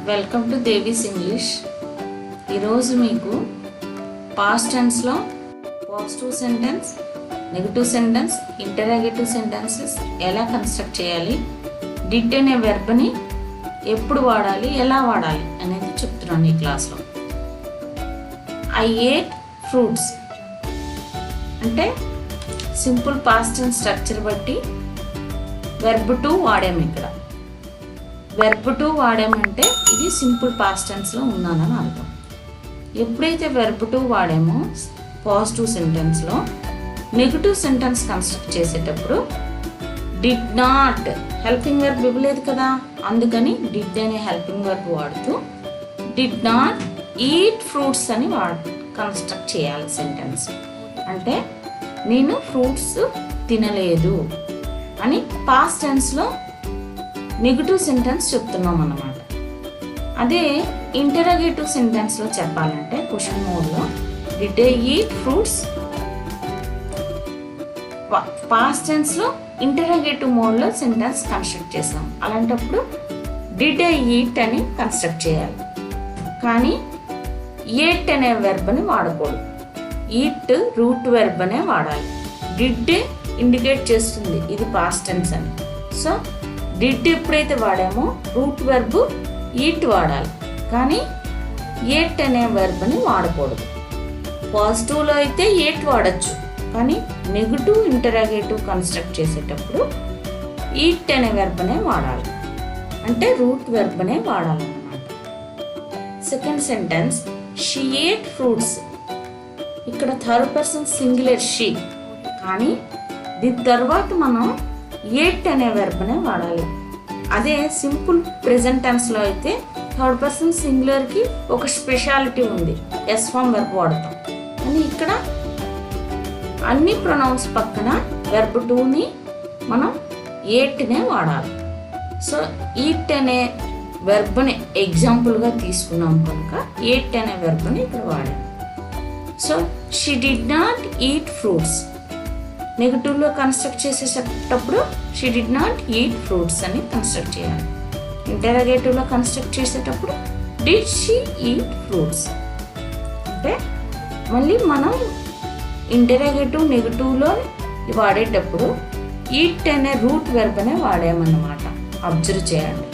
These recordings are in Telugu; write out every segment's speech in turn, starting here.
Welcome to Devi's English. ఈరోజు మీకు పాస్ట్ టెన్స్లో positive sentence, negative sentence, interrogative sentences ఎలా కన్స్ట్రక్ట్ చేయాలి, డిడ్ అనే వెర్బ్ని ఎప్పుడు వాడాలి, ఎలా వాడాలి అనేది చెప్తున్నాను ఈ క్లాస్లో. ఐ ఏట్ ఫ్రూట్స్ అంటే సింపుల్ పాస్ట్ టెన్స్ స్ట్రక్చర్ బట్టి వెర్బ్ టు వాడాము. ఇక్కడ వెర్బ్ టు వాడామంటే ఇది సింపుల్ పాస్ట్ టెన్స్లో ఉన్నానని అర్థం. ఎప్పుడైతే వెర్బ్ టు వాడామో పాజిటివ్ సెంటెన్స్లో నెగటివ్ సెంటెన్స్ కన్స్ట్రక్ట్ చేసేటప్పుడు డిడ్ నాట్ హెల్పింగ్ వెర్బ్ ఇవ్వలేదు కదా, అందుకని డిడ్ అనే హెల్పింగ్ వెర్బ్ వాడుతూ డిడ్ నాట్ ఈట్ ఫ్రూట్స్ అని కన్స్ట్రక్ట్ చేయాలి సెంటెన్స్. అంటే నేను ఫ్రూట్స్ తినలేదు అని పాస్ట్ టెన్స్లో నెగటివ్ సెంటెన్స్ చెప్తున్నాం అన్నమాట. అదే ఇంటరాగేటివ్ సెంటెన్స్లో చెప్పాలంటే క్వశ్చన్ మోడ్లో did I eat fruits, past టెన్స్లో ఇంటరాగేటివ్ మోడ్లో సెంటెన్స్ కన్స్ట్రక్ట్ చేస్తాం. అలాంటప్పుడు డిడ్ ఐ ఈట్ అని కన్స్ట్రక్ట్ చేయాలి, కానీ ఏట్ అనే వెర్బ్ని వాడకూడదు. ఈట్ రూట్ వెర్బ్ అనే వాడాలి. డిడ్ ఇండికేట్ చేస్తుంది ఇది పాస్ట్ టెన్స్ అని. సో డిడ్ ఎప్పుడైతే వాడామో రూట్ వెర్బ్ ఈట్ వాడాలి, కానీ ఏట్ అనే వెర్బ్ని వాడకూడదు. పాజిటివ్లో అయితే ఏట్ వాడచ్చు, కానీ నెగటివ్ ఇంటరాగేటివ్ కన్స్ట్రక్ట్ చేసేటప్పుడు ఈట్ అనే వెర్బ్నే వాడాలి, అంటే రూట్ వెర్బ్నే వాడాలన్నమాట. Second sentence she ate fruits. ఇక్కడ థర్డ్ పర్సన్ సింగులర్ షీ, కానీ దీని తర్వాత మనం ఏట్ అనే వెర్బ్నే వాడాలి. అదే సింపుల్ ప్రెజెంట్ టెన్స్లో అయితే థర్డ్ పర్సన్ సింగులర్కి ఒక స్పెషాలిటీ ఉంది, ఎస్ ఫామ్ వెర్బ్ వాడతాం. కానీ ఇక్కడ అన్ని ప్రొనౌన్స్ పక్కన వెర్బ్ టూని మనం ఏట్నే వాడాలి. సో ఈట్ అనే వెర్బ్ని ఎగ్జాంపుల్గా తీసుకున్నాం కనుక ఏట్ అనే వెర్బ్ని ఇక్కడ వాడాం. So she did not eat fruits. నెగటివ్లో కన్స్ట్రక్ట్ చేసేటప్పుడు she did not eat fruits అని కన్స్ట్రక్ట్ చేయాలి. ఇంటరాగేటివ్లో కన్స్ట్రక్ట్ చేసేటప్పుడు డిడ్ షీ ఈట్ ఫ్రూట్స్. అంటే మళ్ళీ మనం ఇంటరాగేటివ్ నెగటివ్లో వాడేటప్పుడు ఈట్ అనే రూట్ వెర్బ్ అనే వాడామన్నమాట. అబ్జర్వ్ చేయండి.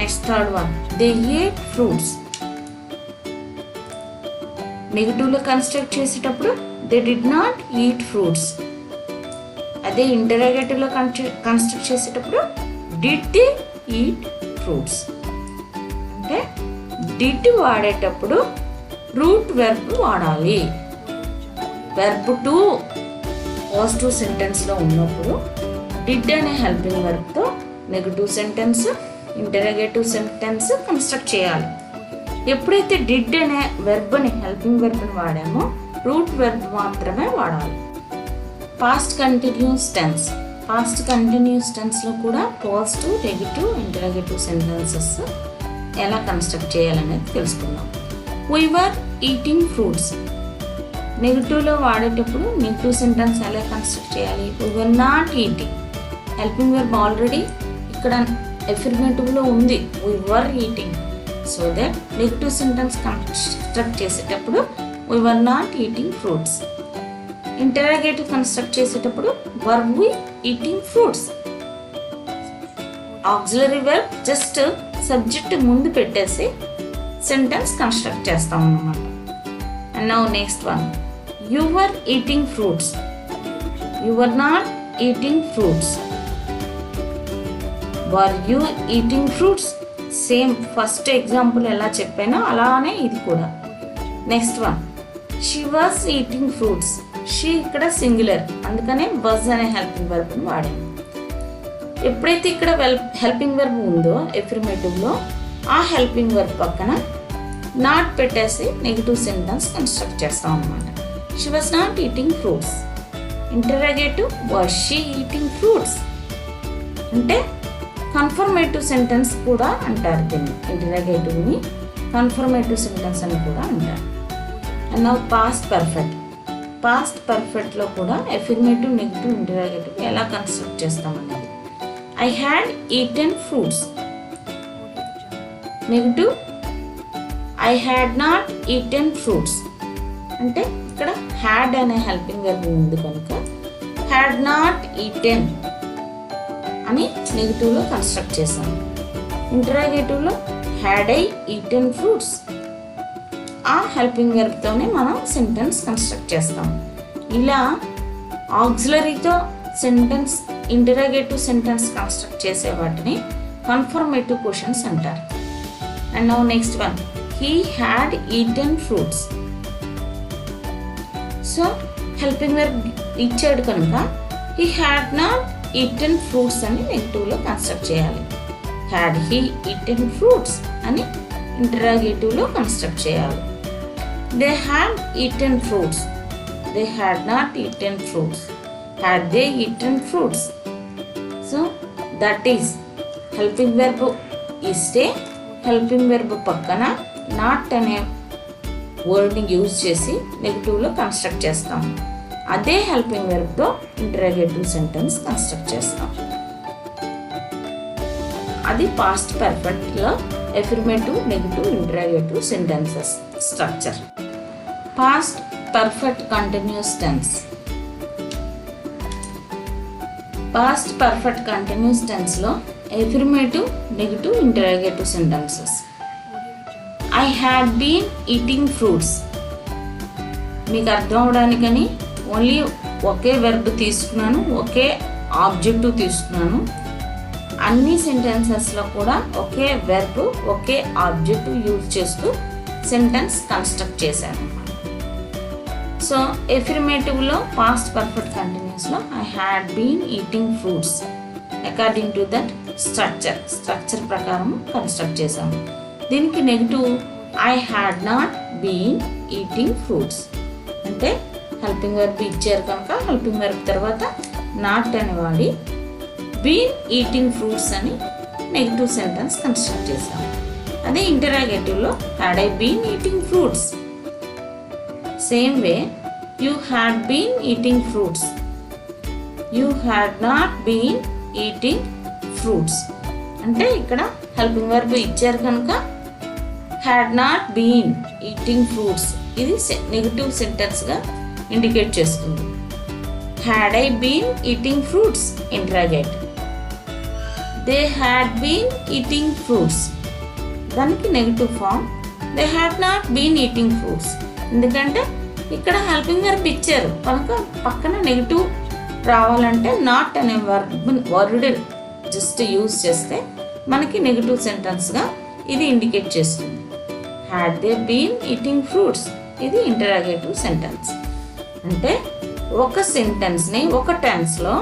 Next third one they ate fruits. నెగటివ్లో కన్స్ట్రక్ట్ చేసేటప్పుడు they did not eat fruits. అదే ఇంటరాగేటివ్లో కన్స్ట్రక్ట్ చేసేటప్పుడు డిడ్ దే ఈట్ ఫ్రూట్స్. అంటే డిడ్ వాడేటప్పుడు రూట్ వెర్బ్ వాడాలి. వెర్బ్ టు పాజిటివ్ సెంటెన్స్లో ఉన్నప్పుడు డిడ్ అనే హెల్పింగ్ వెర్బ్తో negative sentence, interrogative sentence construct చేయాలి. ఎప్పుడైతే డిడ్ అనే వెర్బ్ని హెల్పింగ్ వెర్బ్ని వాడామో రూట్ వెర్బ్ మాత్రమే వాడాలి. Past continuous tense. Past continuous టెన్స్లో కూడా పాజిటివ్, నెగటివ్, ఇంటరాగేటివ్ సెంటెన్సెస్ ఎలా కన్స్ట్రక్ట్ చేయాలనేది తెలుసుకుందాం. We were eating fruits. నెగటివ్లో వాడేటప్పుడు నెగటివ్ సెంటెన్స్ ఎలా కన్స్ట్రక్ట్ చేయాలి? We were not eating. Helping verb already ఇక్కడ ఎఫర్మేటివ్లో ఉంది, we were eating. So that negative sentence construct చేసేటప్పుడు we were not eating fruits. Interrogative construct చేసేటప్పుడు were we eating fruits. Auxiliary verb just subject ముందు పెట్టేసి సెంటెన్స్ కన్స్ట్రక్ట్ చేస్తాం అన్నమాట. And now next one you were eating fruits. You were not eating fruits. Were you eating fruits. Same first example ఎలా చెప్పానో అలానే ఇది కూడా. Next one she was eating fruits. She ఇక్కడ సింగులర్, అందుకనే వాజ్ అనే హెల్పింగ్ వెర్బ్ని వాడాము. ఎప్పుడైతే ఇక్కడ హెల్పింగ్ వెర్బ్ ఉందో ఎఫర్మేటివ్లో ఆ హెల్పింగ్ వెర్బ్ పక్కన నాట్ పెట్టేసి నెగటివ్ సెంటెన్స్ కన్స్ట్రక్ట్ చేస్తాం అన్నమాట. She was not eating fruits. Interrogative was she eating fruits. అంటే కన్ఫర్మేటివ్ సెంటెన్స్ కూడా అంటారు దీన్ని. ఇంటరాగేటివ్ని కన్ఫర్మేటివ్ సెంటెన్స్ అని కూడా అంటారు. And now past perfect. Past పర్ఫెక్ట్లో కూడా ఎఫర్మేటివ్, నెగటివ్, ఇంటరాగేటివ్ ఎలా కన్స్ట్రక్ట్ చేస్తామన్నది. I had eaten fruits. Negative I had not eaten fruits అంటే ఇక్కడ హ్యాడ్ అనే హెల్పింగ్ వర్బ్ ఉంది కనుక హ్యాడ్ నాట్ ఈటెన్ అని నెగిటివ్లో కన్స్ట్రక్ట్ చేశాను. ఇంటరాగేటివ్లో హ్యాడ్ ఐ ఈటెన్ ఫ్రూట్స్ ఆ హెల్పింగ్ వర్బ్తోనే మనం సెంటెన్స్ కన్స్ట్రక్ట్ చేస్తాం. ఇలా ఆక్సిలరీతో సెంటెన్స్ ఇంటరాగేటివ్ సెంటెన్స్ కన్స్ట్రక్ట్ చేసే వాటిని కన్ఫర్మేటివ్ క్వశ్చన్స్ అంటారు. And now next one, he had eaten fruits. So helping verb ఇచ్చాడు కనుక he had not eaten fruits అని నెగిటివ్లో కన్స్ట్రక్ట్ చేయాలి. హ్యాడ్ హీ ఈటెన్ ఫ్రూట్స్ అని ఇంటరాగేటివ్లో కన్స్ట్రక్ట్ చేయాలి. They had eaten fruits, they had not eaten fruits, had they eaten fruits. So that is helping verb ఇస్తే హెల్పింగ్ వెర్బ్ పక్కన నాట్ అనే వర్డ్ని యూజ్ చేసి నెగిటివ్లో కన్స్ట్రక్ట్ చేస్తాం. అదే హెల్పింగ్ వెర్బ్తో ఇంటరాగేటివ్ సెంటెన్స్ కన్స్ట్రక్ట్ చేస్తాం. అది పాస్ట్ పర్ఫెక్ట్లో affirmative, negative, interrogative sentences structure. Past perfect continuous tense. Past perfect continuous టెన్స్లో affirmative, negative, interrogative sentences. I had been eating fruits. మీకు అర్థం అవడానికని ఓన్లీ ఒకే వెర్బ్ తీసుకున్నాను, ఒకే ఆబ్జెక్టివ్ తీసుకున్నాను. అన్ని సెంటెన్సెస్లో కూడా ఒకే వెర్బ్, ఒకే ఆబ్జెక్టివ్ యూజ్ చేస్తూ సెంటెన్స్ కన్స్ట్రక్ట్ చేశాను. సో ఎఫర్మేటివ్లో పాస్ట్ పర్ఫెక్ట్ కంటిన్యూస్లో I had been eating fruits according to that structure ప్రకారం కన్స్ట్రక్ట్ చేశాము. దీనికి negative I had not been eating fruits అంటే హెల్పింగ్ వర్బ్ ఇచ్చారు కనుక హెల్పింగ్ వర్బ్ తర్వాత నాట్ అని వాడి బీన్ ఈటింగ్ ఫ్రూట్స్ అని నెగిటివ్ సెంటెన్స్ కన్స్ట్రక్ట్ చేశాము. అదే ఇంటరాగేటివ్లో had I been eating fruits. Same way you had been eating fruits, you had not been eating fruits అంటే ఇక్కడ హెల్పింగ్ వర్బ్ ఇచ్చారు కనుక had not been eating fruits ఇది నెగిటివ్ సెంటెన్స్గా ఇండికేట్ చేస్తుంది. Had I been eating fruits interrogative. They had been eating fruits దానికి negative form they had not been eating fruits ఎందుకంటే ఇక్కడ హెల్పింగ్ వర్బ్ ఇచ్చారు కనుక పక్కన నెగిటివ్ రావాలంటే నాట్ అనే వర్డ్ జస్ట్ యూజ్ చేస్తే మనకి నెగిటివ్ సెంటెన్స్గా ఇది ఇండికేట్ చేస్తుంది. Had they been eating fruits ఇది ఇంటరాగేటివ్ సెంటెన్స్. అంటే ఒక సెంటెన్స్ని ఒక టెన్స్లో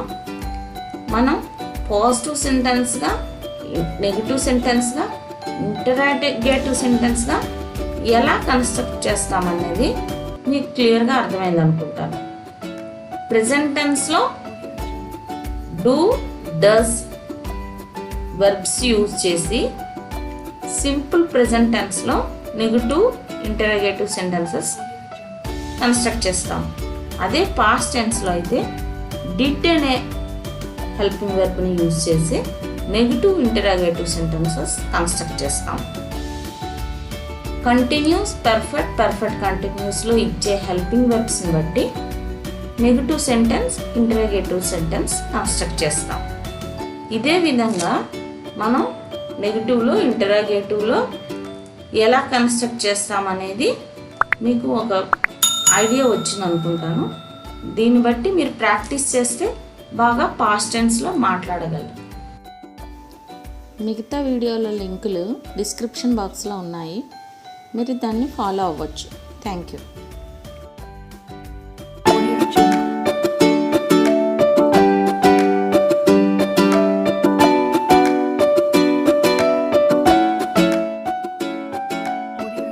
మనం పాజిటివ్ సెంటెన్స్గా, నెగిటివ్ సెంటెన్స్గా, ఇంటరాగేటివ్ సెంటెన్స్గా ఎలా కన్స్ట్రక్ట్ చేస్తామనేది మీకు క్లియర్గా అర్థమైంది అనుకుంటాను. ప్రెజెంట్ టెన్స్లో డూ, డస్ వర్బ్స్ యూజ్ చేసి సింపుల్ ప్రెజెంట్ టెన్స్లో నెగిటివ్, ఇంటరాగేటివ్ సెంటెన్సెస్ కన్స్ట్రక్ట్ చేస్తాం. అదే పాస్ట్ టెన్స్లో అయితే డిడ్ అనే హెల్పింగ్ వర్బ్ని యూజ్ చేసి నెగిటివ్, ఇంటరాగేటివ్ సెంటెన్సెస్ కన్స్ట్రక్ట్ చేస్తాం. కంటిన్యూస్, పర్ఫెక్ట్ కంటిన్యూస్లో ఇచ్చే హెల్పింగ్ వర్బ్స్ని బట్టి negative sentence, interrogative sentence construct చేస్తాం. ఇదే విధంగా మనం నెగిటివ్లో, ఇంటరాగేటివ్లో ఎలా కన్స్ట్రక్ట్ చేస్తామనేది మీకు ఒక ఐడియా వచ్చింది అనుకుంటాను. దీన్ని బట్టి మీరు ప్రాక్టీస్ చేస్తే బాగా పాస్ట్ టెన్స్లో మాట్లాడగలరు. మిగతా వీడియోల లింకులు డిస్క్రిప్షన్ బాక్స్లో ఉన్నాయి, మీరు దాన్ని ఫాలో అవ్వచ్చు. Thank you.